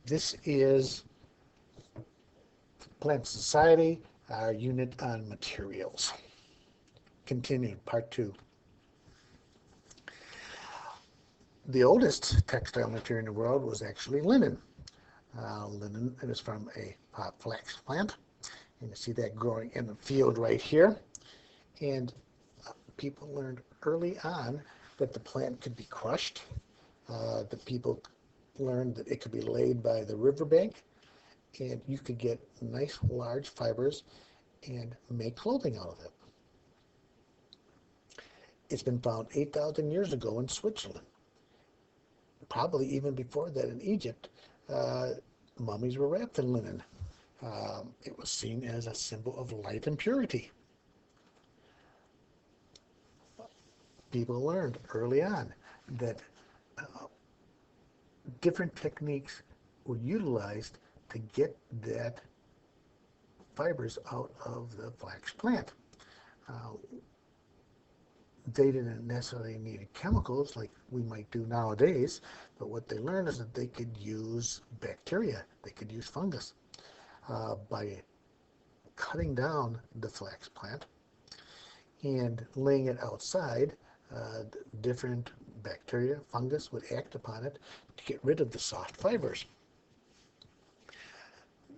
This is Plant Society, our unit on materials. Continued, part 2. The oldest textile material in the world was actually linen. Linen is from a flax plant. And you see that growing in the field right here. And people learned early on that the plant could be crushed. The people learned that it could be laid by the riverbank, and you could get nice large fibers and make clothing out of it. It's been found 8,000 years ago in Switzerland. Probably even before that in Egypt, mummies were wrapped in linen. It was seen as a symbol of light and purity. People learned early on that different techniques were utilized to get that fibers out of the flax plant. They didn't necessarily need chemicals like we might do nowadays, but what they learned is that they could use bacteria, they could use fungus by cutting down the flax plant and laying it outside. Different bacteria, fungus would act upon it to get rid of the soft fibers.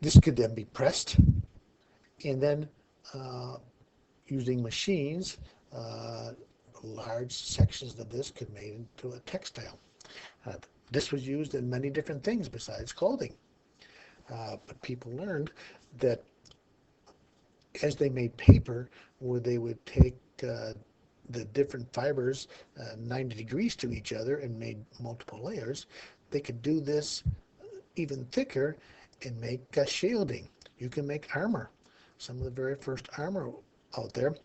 This could then be pressed, and then using machines, large sections of this could be made into a textile. This was used in many different things besides clothing. But people learned that as they made paper, where they would take the different fibers 90 degrees to each other and made multiple layers, they could do this even thicker and make shielding. You can make armor. Some of the very first armor out there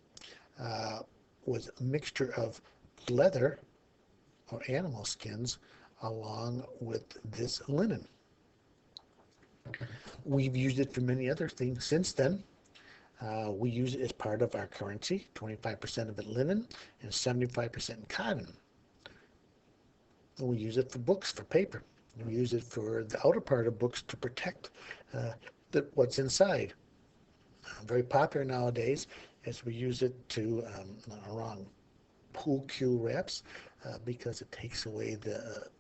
was a mixture of leather or animal skins along with this linen. We've used it for many other things since then. We use it as part of our currency, 25% of it linen and 75% cotton. We use it for books, for paper. We use it for the outer part of books to protect what's inside. Very popular nowadays as we use it to around pool cue wraps because it takes away the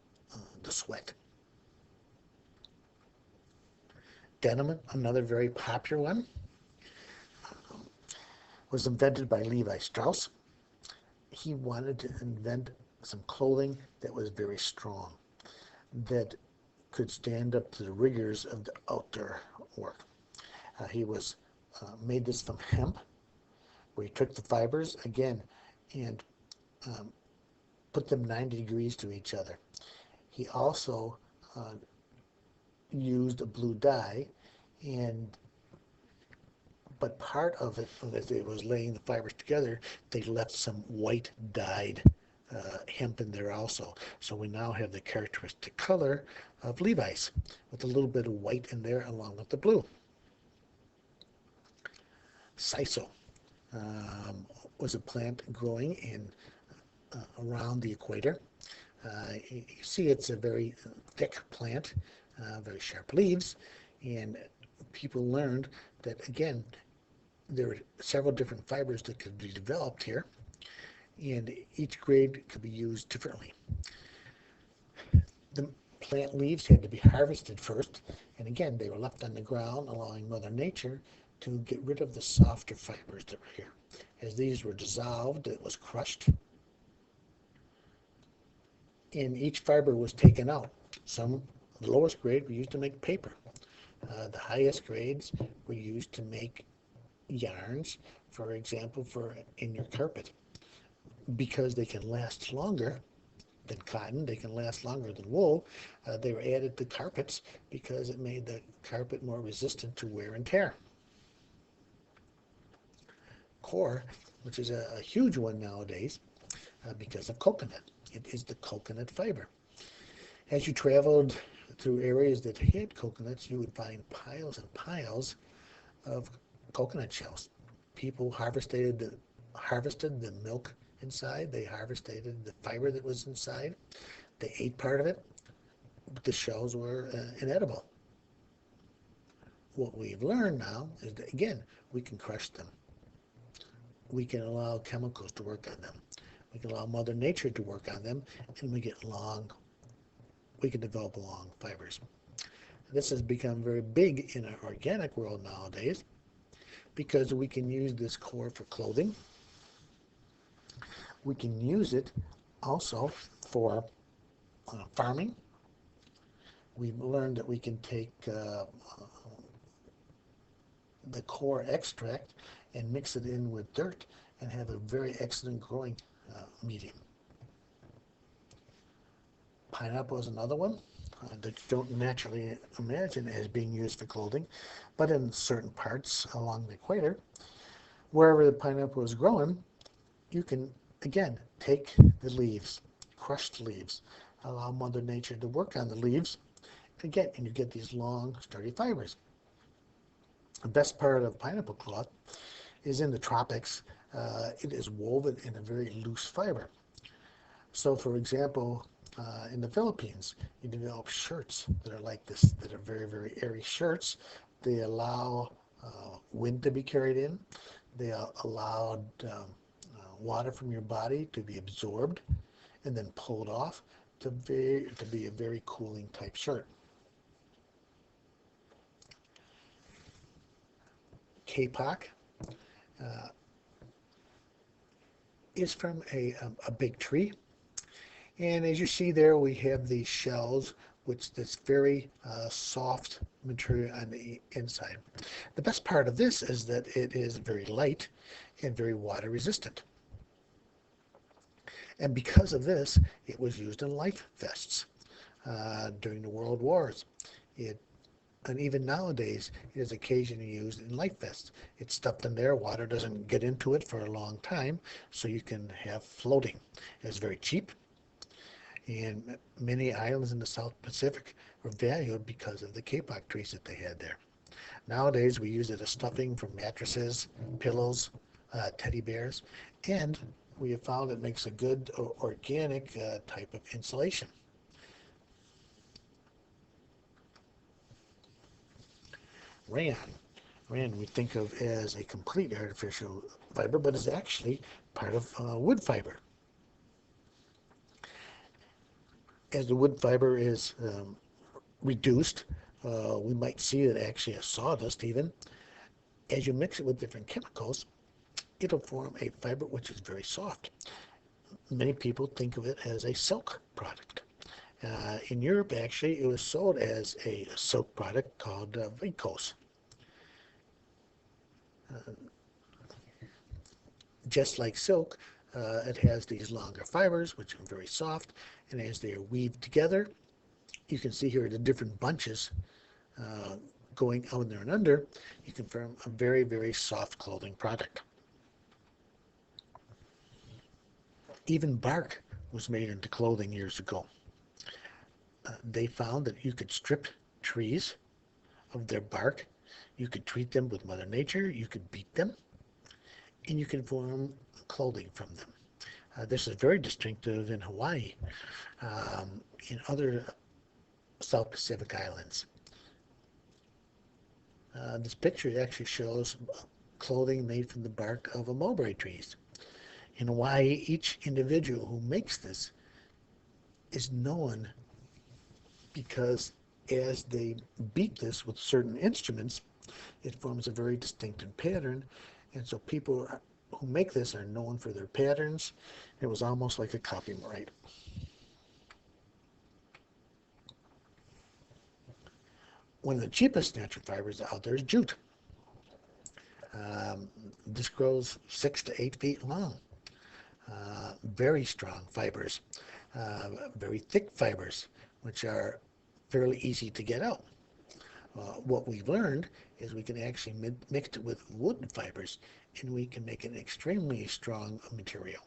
sweat. Denim, another very popular one, was invented by Levi Strauss. He wanted to invent some clothing that was very strong, that could stand up to the rigors of the outdoor work. He made this from hemp, where he took the fibers again and put them 90 degrees to each other. He also used a blue dye, but part of it, as it was laying the fibers together, they left some white dyed hemp in there also. So we now have the characteristic color of Levi's with a little bit of white in there along with the blue. Sisal was a plant growing in around the equator. You see it's a very thick plant, very sharp leaves, and people learned that, again, there are several different fibers that could be developed here, and each grade could be used differently. The plant leaves had to be harvested first, and again, they were left on the ground, allowing Mother Nature to get rid of the softer fibers that were here. As these were dissolved, it was crushed, and each fiber was taken out. The lowest grade were used to make paper. The highest grades were used to make yarns, for example, in your carpet. Because they can last longer than cotton, they can last longer than wool, they were added to carpets because it made the carpet more resistant to wear and tear. Core, which is a huge one nowadays because of coconut. It is the coconut fiber. As you traveled through areas that had coconuts, you would find piles and piles of coconut shells. People harvested the milk inside. They harvested the fiber that was inside. They ate part of it, but the shells were inedible. what we've learned now is that, again, we can crush them. We can allow chemicals to work on them. We can allow Mother Nature to work on them, and we can develop long fibers. This has become very big in our organic world nowadays because we can use this core for clothing. We can use it also for farming. We've learned that we can take the core extract and mix it in with dirt and have a very excellent growing medium. Pineapple is another one that you don't naturally imagine as being used for clothing, but in certain parts along the equator, wherever the pineapple is growing, you can, again, take the leaves, crush the leaves, allow Mother Nature to work on the leaves, again, and you get these long, sturdy fibers. The best part of pineapple cloth is in the tropics. It is woven in a very loose fiber. So, for example, in the Philippines, you develop shirts that are like this, that are very, very airy shirts. They allow wind to be carried in. They allow water from your body to be absorbed and then pulled off to be a very cooling type shirt. Kapok is from a big tree. And as you see there, we have these shells, which this very soft material on the inside. The best part of this is that it is very light and very water resistant. And because of this, it was used in life vests during the World Wars. And even nowadays, it is occasionally used in life vests. It's stuffed in there. Water doesn't get into it for a long time, so you can have floating. It's very cheap. And many islands in the South Pacific were valued because of the kapok trees that they had there. Nowadays, we use it as stuffing for mattresses, pillows, teddy bears, and we have found it makes a good organic type of insulation. Rayon. Rayon we think of as a completely artificial fiber, but is actually part of wood fiber. As the wood fiber is reduced, we might see it actually as sawdust even. As you mix it with different chemicals, it'll form a fiber which is very soft. Many people think of it as a silk product. In Europe, actually, it was sold as a silk product called viscose. Just like silk, it has these longer fibers, which are very soft, and as they are weaved together, you can see here the different bunches going out there and under, you can form a very, very soft clothing product. Even bark was made into clothing years ago. They found that you could strip trees of their bark, you could treat them with Mother Nature, you could beat them, and you can form clothing from them. This is very distinctive in Hawaii, in other South Pacific islands. This picture actually shows clothing made from the bark of mulberry trees. In Hawaii, each individual who makes this is known because as they beat this with certain instruments, it forms a very distinctive pattern, and so people who make this are known for their patterns. It was almost like a copyright. One of the cheapest natural fibers out there is jute. This grows 6 to 8 feet long. Very strong fibers, very thick fibers, which are fairly easy to get out. What we've learned is we can actually mix it with wood fibers, and we can make an extremely strong material.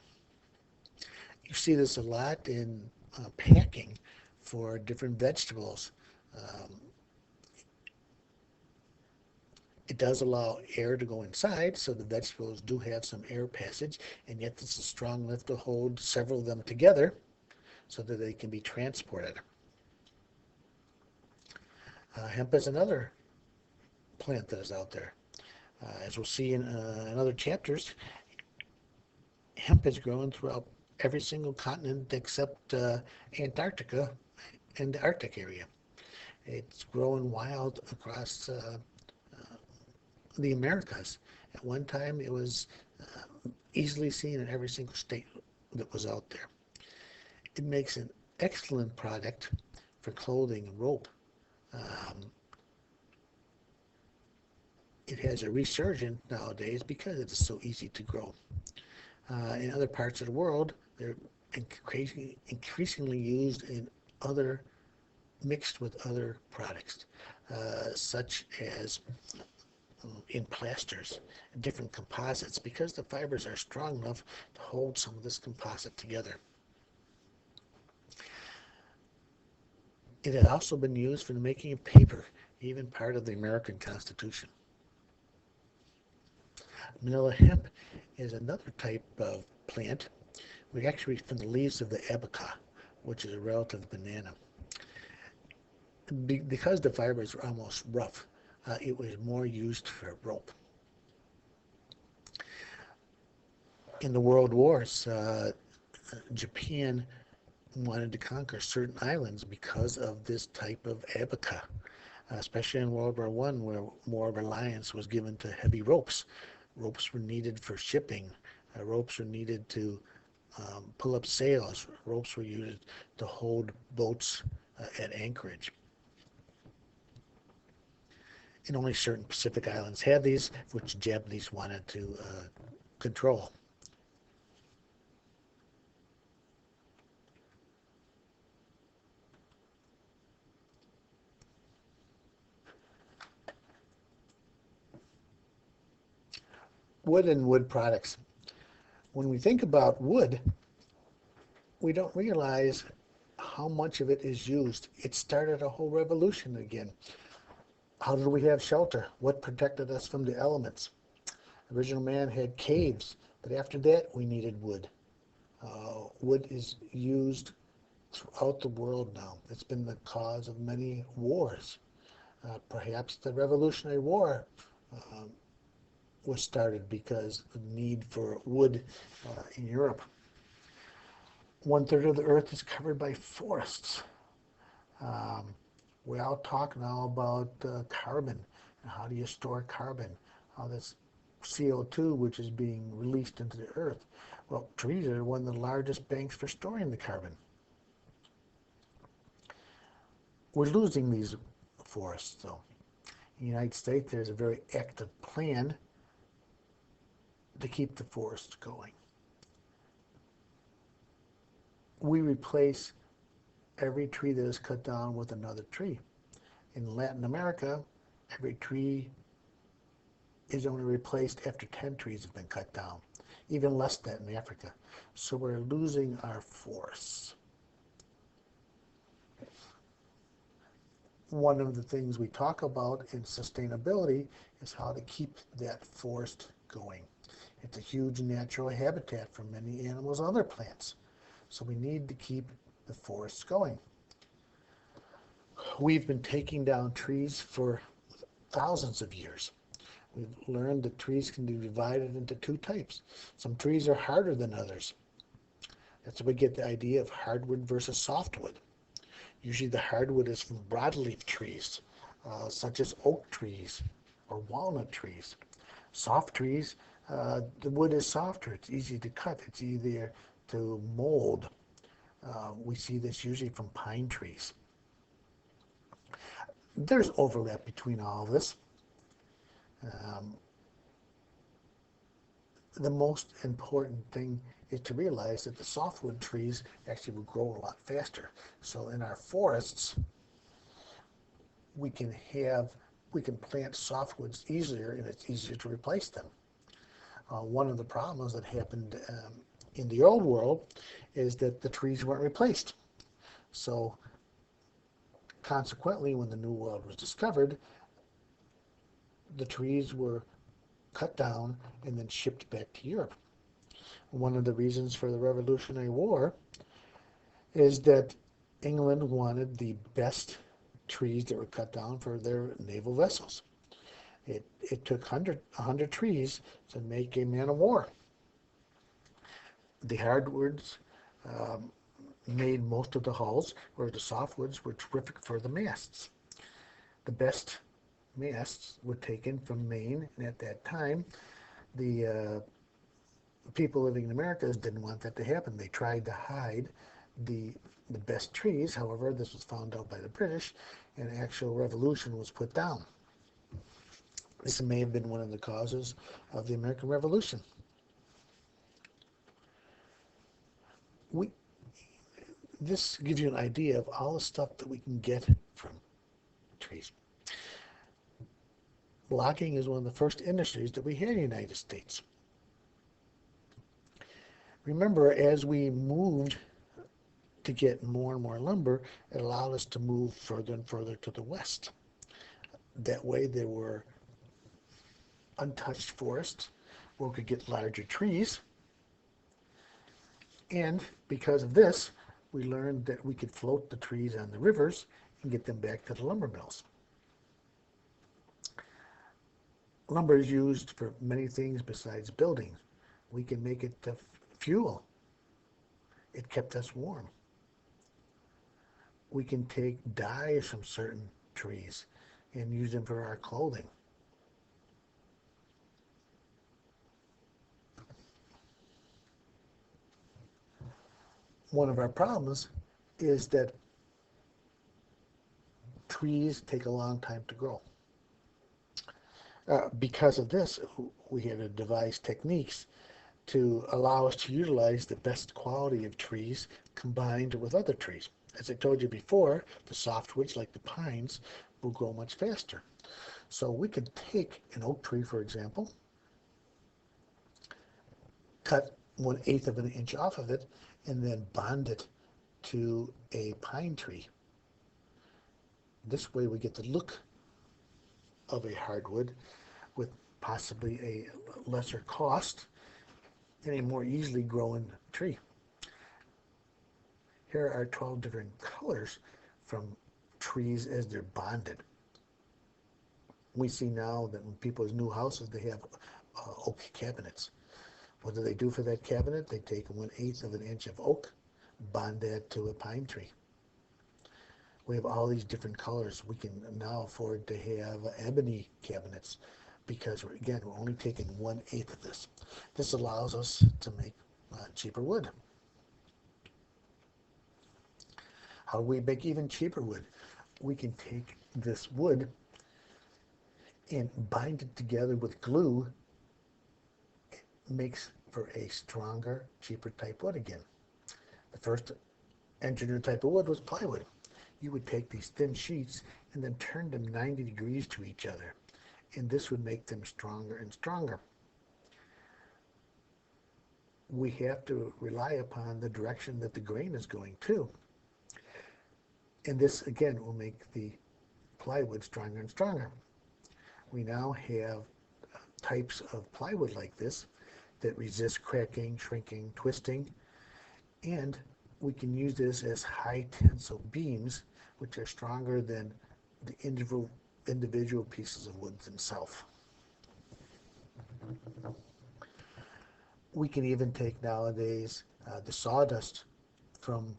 You see this a lot in packing for different vegetables. It does allow air to go inside, so the vegetables do have some air passage, and yet it's a strong enough to hold several of them together so that they can be transported. Hemp is another plant that is out there. As we'll see in other chapters, hemp is grown throughout every single continent except Antarctica and the Arctic area. It's growing wild across the Americas. At one time, it was easily seen in every single state that was out there. It makes an excellent product for clothing and rope. It has a resurgence nowadays because it is so easy to grow. In other parts of the world, they're increasingly used in other, mixed with other products, such as in plasters and different composites, because the fibers are strong enough to hold some of this composite together. It has also been used for the making of paper, even part of the American Constitution. Manila hemp is another type of plant. We actually from the leaves of the abaca, which is a relative banana. Because the fibers are almost rough, it was more used for rope. In the World Wars, Japan wanted to conquer certain islands because of this type of abaca, especially in World War I, where more reliance was given to heavy ropes. Ropes were needed for shipping. Ropes were needed to pull up sails. Ropes were used to hold boats at anchorage. And only certain Pacific islands had these, which the Japanese wanted to control. Wood and wood products. When we think about wood, we don't realize how much of it is used. It started a whole revolution again. How did we have shelter? What protected us from the elements? Original man had caves, but after that we needed wood. Wood is used throughout the world now. It's been the cause of many wars. Perhaps the Revolutionary War was started because of the need for wood in Europe. 1/3 of the earth is covered by forests. We all talk now about carbon and how do you store carbon, how this CO2 which is being released into the earth. Well, trees are one of the largest banks for storing the carbon. We're losing these forests though. In the United States there's a very active plan to keep the forests going. We replace every tree that is cut down with another tree. In Latin America, every tree is only replaced after 10 trees have been cut down, even less than in Africa. So we're losing our forests. One of the things we talk about in sustainability is how to keep that forest going. It's a huge natural habitat for many animals and other plants. So we need to keep the forests going. We've been taking down trees for thousands of years. We've learned that trees can be divided into two types. Some trees are harder than others. That's where we get the idea of hardwood versus softwood. Usually the hardwood is from broadleaf trees, such as oak trees or walnut trees. Soft trees, the wood is softer. It's easy to cut. It's easier to mold. We see this usually from pine trees. There's overlap between all of this. The most important thing is to realize that the softwood trees actually will grow a lot faster. So in our forests, we can plant softwoods easier, and it's easier to replace them. One of the problems that happened in the old world is that the trees weren't replaced. So consequently, when the New World was discovered, the trees were cut down and then shipped back to Europe. One of the reasons for the Revolutionary War is that England wanted the best trees that were cut down for their naval vessels. It took 100 trees to make a man of war. The hardwoods um, made most of the hulls, whereas the softwoods were terrific for the masts. The best masts were taken from Maine, and at that time, the people living in America didn't want that to happen. They tried to hide the the best trees. However, this was found out by the British, and actual revolution was put down. This may have been one of the causes of the American Revolution. We, this gives you an idea of all the stuff that we can get from trees. Logging is one of the first industries that we had in the United States. Remember, as we moved to get more and more lumber, it allowed us to move further and further to the west. That way there were untouched forests where we could get larger trees. And because of this, we learned that we could float the trees on the rivers and get them back to the lumber mills. Lumber is used for many things besides building. We can make it to fuel. It kept us warm. We can take dyes from certain trees and use them for our clothing. One of our problems is that trees take a long time to grow. Because of this, we had to devise techniques to allow us to utilize the best quality of trees combined with other trees. As I told you before, the softwoods like the pines will grow much faster. So we could take an oak tree, for example, cut 1/8 of an inch off of it, and then bond it to a pine tree. This way we get the look of a hardwood with possibly a lesser cost and a more easily growing tree. Here are 12 different colors from trees as they're bonded. We see now that in people's new houses they have oak cabinets. What do they do for that cabinet? They take 1/8 of an inch of oak, bond that to a pine tree. We have all these different colors. We can now afford to have ebony cabinets because, again, we're only taking 1/8 of this. This allows us to make cheaper wood. How do we make even cheaper wood? We can take this wood and bind it together with glue. It makes for a stronger, cheaper type wood again. The first engineered type of wood was plywood. You would take these thin sheets and then turn them 90 degrees to each other, and this would make them stronger and stronger. We have to rely upon the direction that the grain is going to. And this, again, will make the plywood stronger and stronger. We now have types of plywood like this that resist cracking, shrinking, twisting, and we can use this as high tensile beams, which are stronger than the individual pieces of wood themselves. We can even take nowadays the sawdust from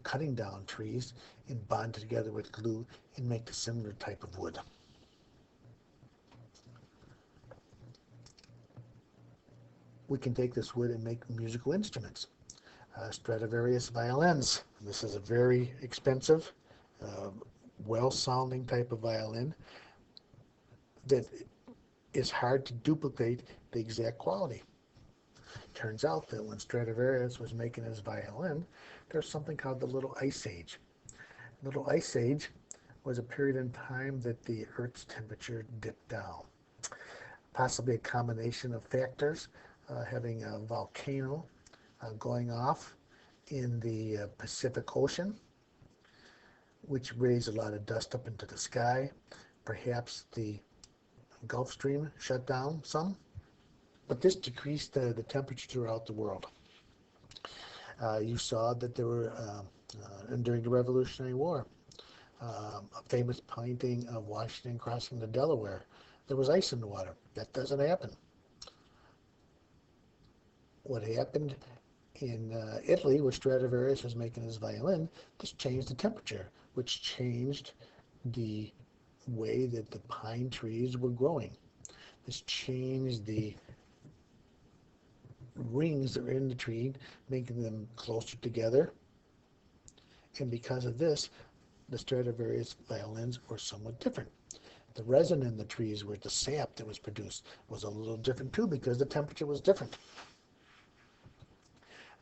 cutting down trees and bond it together with glue and make a similar type of wood. We can take this wood and make musical instruments. Stradivarius violins. This is a very expensive, well-sounding type of violin that is hard to duplicate the exact quality. Turns out that when Stradivarius was making his violin, there's something called the Little Ice Age. Little Ice Age was a period in time that the Earth's temperature dipped down. Possibly a combination of factors, having a volcano going off in the Pacific Ocean, which raised a lot of dust up into the sky. Perhaps the Gulf Stream shut down some, but this decreased the temperature throughout the world. You saw that there were, during the Revolutionary War, a famous painting of Washington crossing the Delaware there was ice in the water. That doesn't happen. What happened in Italy, where Stradivarius was making his violin, this changed the temperature, which changed the way that the pine trees were growing. This changed the rings that were in the tree, making them closer together. And because of this, the Stradivarius violins were somewhat different. The resin in the trees, where the sap that was produced, was a little different too, because the temperature was different.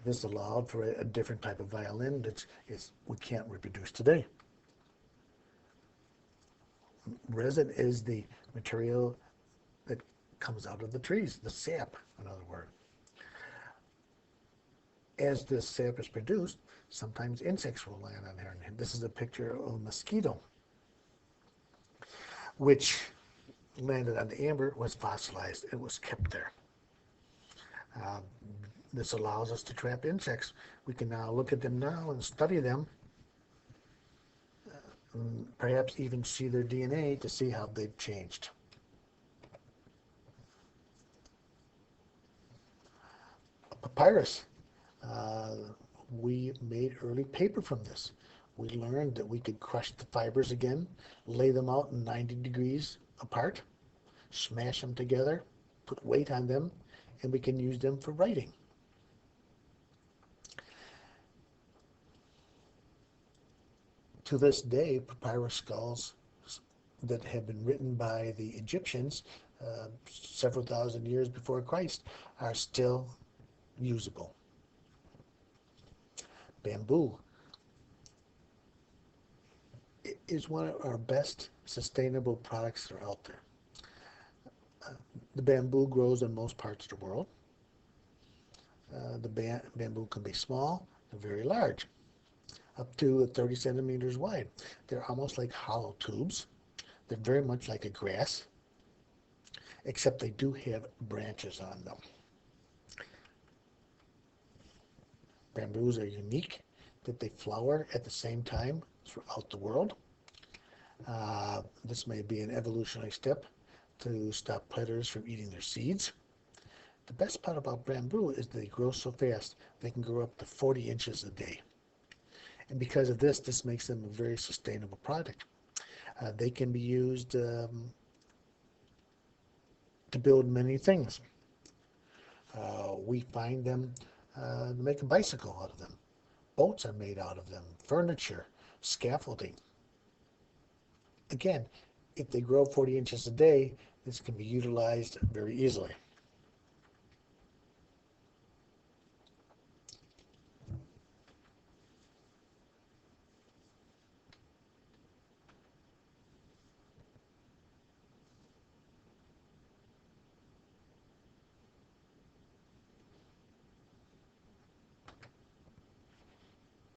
This allowed for a different type of violin that we can't reproduce today. Resin is the material that comes out of the trees, the sap, in other words. As this sap is produced, sometimes insects will land on there. And this is a picture of a mosquito, which landed on the amber, was fossilized. It was kept there. Uh, this allows us to trap insects. We can now look at them now and study them, perhaps even see their DNA to see how they've changed. Papyrus. We made early paper from this. We learned that we could crush the fibers again, lay them out 90 degrees apart, smash them together, put weight on them, and we can use them for writing. To this day, papyrus skulls that have been written by the Egyptians several thousand years before Christ are still usable. Bamboo is one of our best sustainable products that are out there. The bamboo grows in most parts of the world. The bamboo can be small and very large, up to 30 centimeters wide. They're almost like hollow tubes. They're very much like a grass, except they do have branches on them. Bamboos are unique, that they flower at the same time throughout the world. This may be an evolutionary step to stop predators from eating their seeds. The best part about bamboo is they grow so fast, they can grow up to 40 inches a day. And because of this, this makes them a very sustainable product. They can be used to build many things. We find them to make a bicycle out of them. Boats are made out of them, furniture, scaffolding. Again, if they grow 40 inches a day, this can be utilized very easily.